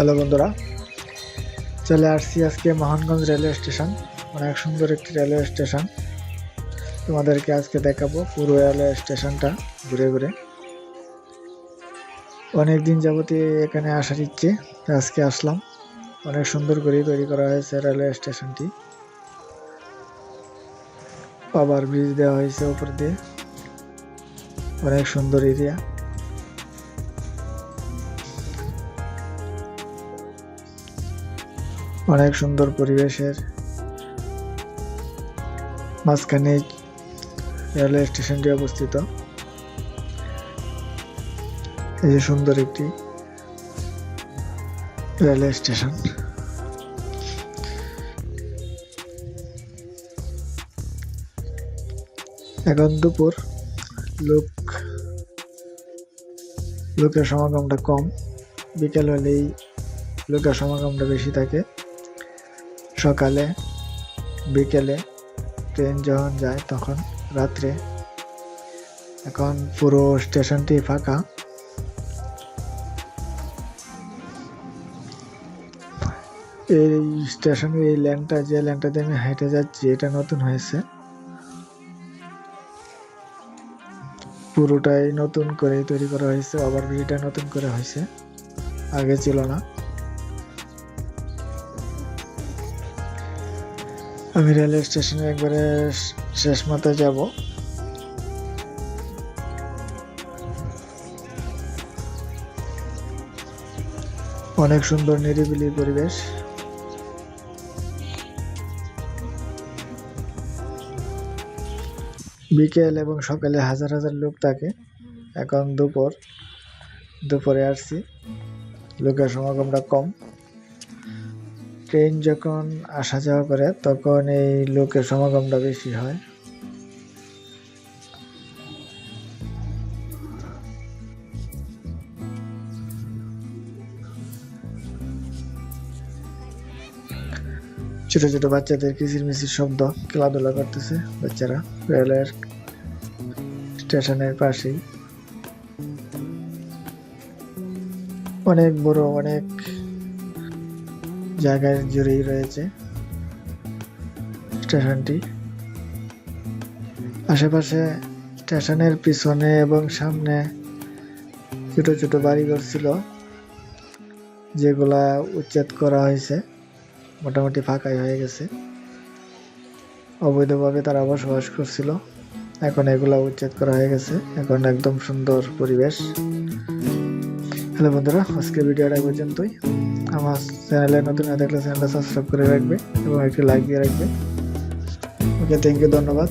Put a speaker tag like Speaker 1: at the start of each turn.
Speaker 1: Hello বন্ধুরা, চলে আসছি আজকে মোহনগঞ্জ রেলওয়ে স্টেশন। অনেক সুন্দর একটি রেলওয়ে স্টেশন। তোমাদেরকে আজকে দেখাবো পুরো রেলওয়ে স্টেশনটা ঘুরে ঘুরে। অনেক দিন যাবতীয় এখানে আসার ইচ্ছে, আজকে আসলাম। অনেক সুন্দর করে তৈরি করা হয়েছে রেলওয়ে স্টেশনটি। ওভার ব্রিজ দেওয়া হয়েছে উপর দিয়ে। অনেক সুন্দর এরিয়া। অনেক সুন্দর পরিবেশের মাঝখানে রেলওয়ে স্টেশনটি অবস্থিত। এই যে সুন্দর একটি রেলওয়ে স্টেশন। এখন দুপুর, লোকের সমাগমটা কম। বিকেল হলেই লোকের সমাগমটা বেশি থাকে। সকালে বিকেলে ট্রেন যখন যায় তখন রাত্রে। এখন পুরো স্টেশনটি ফাঁকা। এই স্টেশনের এই ল্যান্ডটা, যে ল্যান্ডটাতে আমি হেঁটে যাচ্ছি, এটা নতুন হয়েছে। পুরোটাই নতুন করে তৈরি করা হয়েছে। ওভারব্রিজটা নতুন করে হয়েছে, আগে ছিল না। আমি রেলওয়ে স্টেশনে একবারে শেষ মাথায় যাব। অনেক সুন্দর নিরিবিলি পরিবেশ। বিকেল এবং সকালে হাজার হাজার লোক থাকে। এখন দুপুরে আসছি, লোকের সমাগমটা কম। ট্রেন যখন আসা যাওয়া করে তখন এই লোকের সমাগমটা বেশি হয়। ছোট ছোট বাচ্চাদের কিচিরমিচির শব্দ, খেলাধুলা করতেছে বাচ্চারা রেলের স্টেশনের পাশেই। অনেক বড়, অনেক জায়গায় জুড়েই রয়েছে স্টেশনটি। আশেপাশে স্টেশনের পিছনে এবং সামনে ছোট ছোট বাড়িঘর ছিল, যেগুলা উচ্ছেদ করা হয়েছে, মোটামুটি ফাঁকাই হয়ে গেছে। অবৈধভাবে তারা বসবাস করছিল, এখন এগুলা উচ্ছেদ করা হয়ে গেছে। এখন একদম সুন্দর পরিবেশ। হ্যালো বন্ধুরা, আজকের ভিডিওটা পর্যন্তই। আমার চ্যানেলে নতুন না দেখলে চ্যানেলটা সাবস্ক্রাইব করে রাখবে এবং একটি লাইক দিয়ে রাখবে। ওকে, থ্যাংক ইউ, ধন্যবাদ।